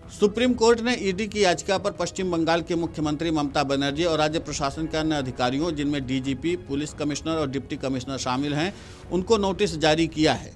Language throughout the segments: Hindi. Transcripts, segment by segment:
सुप्रीम कोर्ट ने ईडी की याचिका पर पश्चिम बंगाल के मुख्यमंत्री ममता बनर्जी और राज्य प्रशासन के अन्य अधिकारियों, जिनमें डीजीपी, पुलिस कमिश्नर और डिप्टी कमिश्नर शामिल हैं, उनको नोटिस जारी किया है।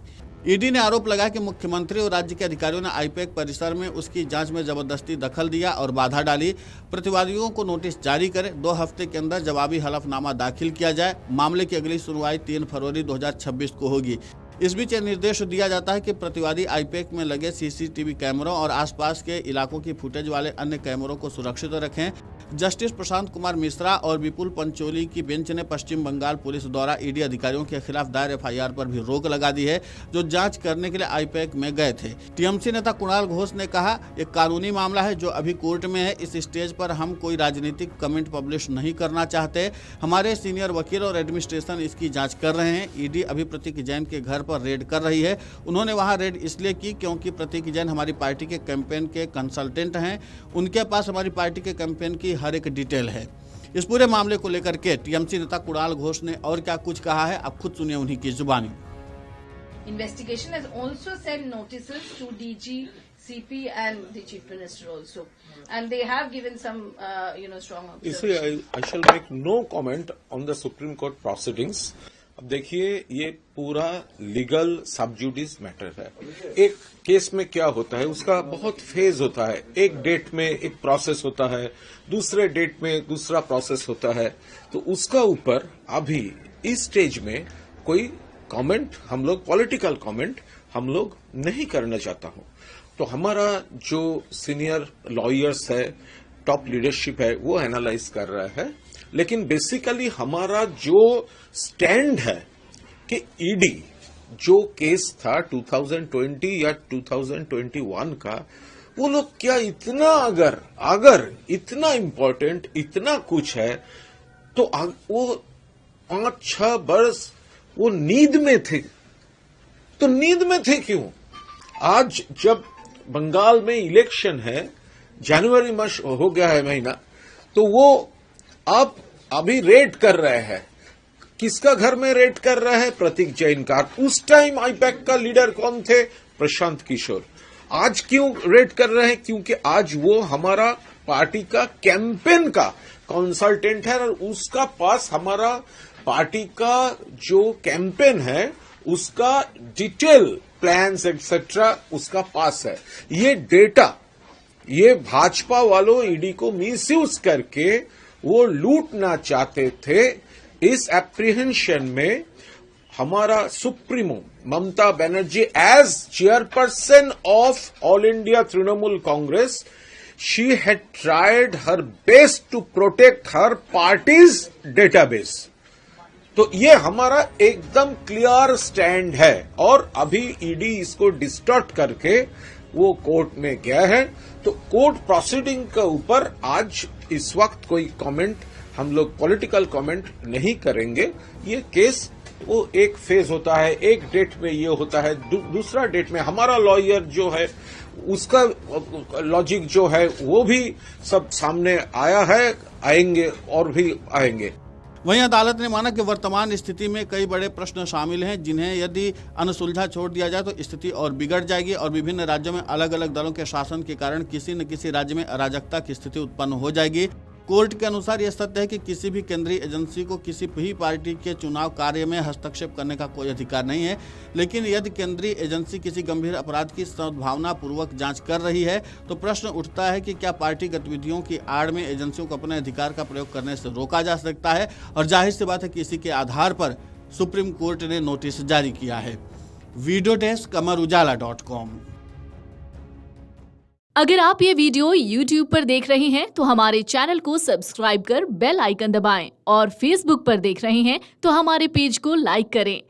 ईडी ने आरोप लगाया कि मुख्यमंत्री और राज्य के अधिकारियों ने आईपैक परिसर में उसकी जांच में जबरदस्ती दखल दिया और बाधा डाली। प्रतिवादियों को नोटिस जारी करें, 2 हफ्ते के अंदर जवाबी हलफनामा दाखिल किया जाए। मामले की अगली सुनवाई 3 फरवरी 2026 को होगी। इस बीच यह निर्देश दिया जाता है कि प्रतिवादी आईपैक में लगे सीसीटीवी कैमरों और आसपास के इलाकों की फुटेज वाले अन्य कैमरों को सुरक्षित रखें। जस्टिस प्रशांत कुमार मिश्रा और विपुल पंचोली की बेंच ने पश्चिम बंगाल पुलिस द्वारा ईडी अधिकारियों के खिलाफ दायर एफआईआर पर भी रोक लगा दी है, जो जांच करने के लिए आईपैक में गए थे। टीएमसी नेता कुणाल घोष ने कहा, एक कानूनी मामला है जो अभी कोर्ट में है। इस स्टेज पर हम कोई राजनीतिक कमेंट पब्लिश नहीं करना चाहते। हमारे सीनियर वकील और एडमिनिस्ट्रेशन इसकी जाँच कर रहे हैं। ईडी अभी प्रतीक जैन के घर पर रेड कर रही है। उन्होंने वहां रेड इसलिए की क्योंकि प्रतीक जैन हमारी पार्टी के कैंपेन के कंसल्टेंट हैं। उनके पास हमारी पार्टी के कैंपेन की हर एक डिटेल है। इस पूरे मामले को लेकर के टीएमसी नेता कुणाल घोष ने और क्या कुछ कहा है, आप खुद सुनिए उन्हीं की जुबानी। Investigation has also sent notices to DG, CP and the Chief Minister also, and they have given some, strong observations. You see, I shall make no comment on the Supreme Court proceedings. अब देखिए, ये पूरा लीगल सबजुडिस मैटर है। एक केस में क्या होता है, उसका बहुत फेज होता है। एक डेट में एक प्रोसेस होता है, दूसरे डेट में दूसरा प्रोसेस होता है। तो उसका ऊपर अभी इस स्टेज में कोई कमेंट, हम लोग पॉलिटिकल कमेंट हम लोग नहीं करना चाहता हूं। तो हमारा जो सीनियर लॉयर्स है, टॉप लीडरशिप है, वो एनालाइज कर रहा है। लेकिन बेसिकली हमारा जो स्टैंड है कि ईडी जो केस था 2020 या 2021 का, वो लोग क्या इतना अगर इतना इम्पोर्टेंट, इतना कुछ है, तो वो 5-6 वर्ष वो नींद में थे। तो नींद में थे क्यों? आज जब बंगाल में इलेक्शन है, जनवरी मास हो गया है महीना, तो वो आप अभी रेड कर रहे हैं। किसका घर में रेड कर रहे हैं? प्रतीक जैन का। उस टाइम आईपैक का लीडर कौन थे? प्रशांत किशोर। आज क्यों रेड कर रहे हैं? क्योंकि आज वो हमारा पार्टी का कैंपेन का कंसल्टेंट है और उसका पास हमारा पार्टी का जो कैंपेन है उसका डिटेल प्लान्स एक्सेट्रा उसका पास है। ये डेटा, ये भाजपा वालों ईडी को मिसयूज करके वो लूटना चाहते थे। इस एप्रीहेंशन में हमारा supremo Mamata Banerjee as chairperson of all India Trinamool Congress, she had tried her best to protect her party's database. तो ये हमारा एकदम क्लियर स्टैंड है और अभी ईडी इसको डिस्टॉर्ट करके वो कोर्ट में गया है। तो कोर्ट प्रोसीडिंग के ऊपर आज इस वक्त कोई कमेंट, हम लोग पॉलिटिकल कमेंट नहीं करेंगे। ये केस वो एक फेज होता है, एक डेट में ये होता है, दूसरा डेट में हमारा लॉयर जो है उसका लॉजिक जो है वो भी सब सामने आया है, आएंगे और भी आएंगे। वहीं अदालत ने माना कि वर्तमान स्थिति में कई बड़े प्रश्न शामिल हैं, जिन्हें यदि अनसुलझा छोड़ दिया जाए तो स्थिति और बिगड़ जाएगी और विभिन्न राज्यों में अलग अलग दलों के शासन के कारण किसी न किसी राज्य में अराजकता की स्थिति उत्पन्न हो जाएगी। कोर्ट के अनुसार यह सत्य है कि किसी भी केंद्रीय एजेंसी को किसी भी पार्टी के चुनाव कार्य में हस्तक्षेप करने का कोई अधिकार नहीं है। लेकिन यदि केंद्रीय एजेंसी किसी गंभीर अपराध की सद्भावनापूर्वक जांच कर रही है तो प्रश्न उठता है कि क्या पार्टी गतिविधियों की आड़ में एजेंसियों को अपने अधिकार का प्रयोग करने से रोका जा सकता है। और जाहिर सी बात है कि इसी के आधार पर सुप्रीम कोर्ट ने नोटिस जारी किया है। Video desk amarujala.com। अगर आप ये वीडियो YouTube पर देख रहे हैं तो हमारे चैनल को सब्सक्राइब कर बेल आइकन दबाएं और Facebook पर देख रहे हैं तो हमारे पेज को लाइक करें।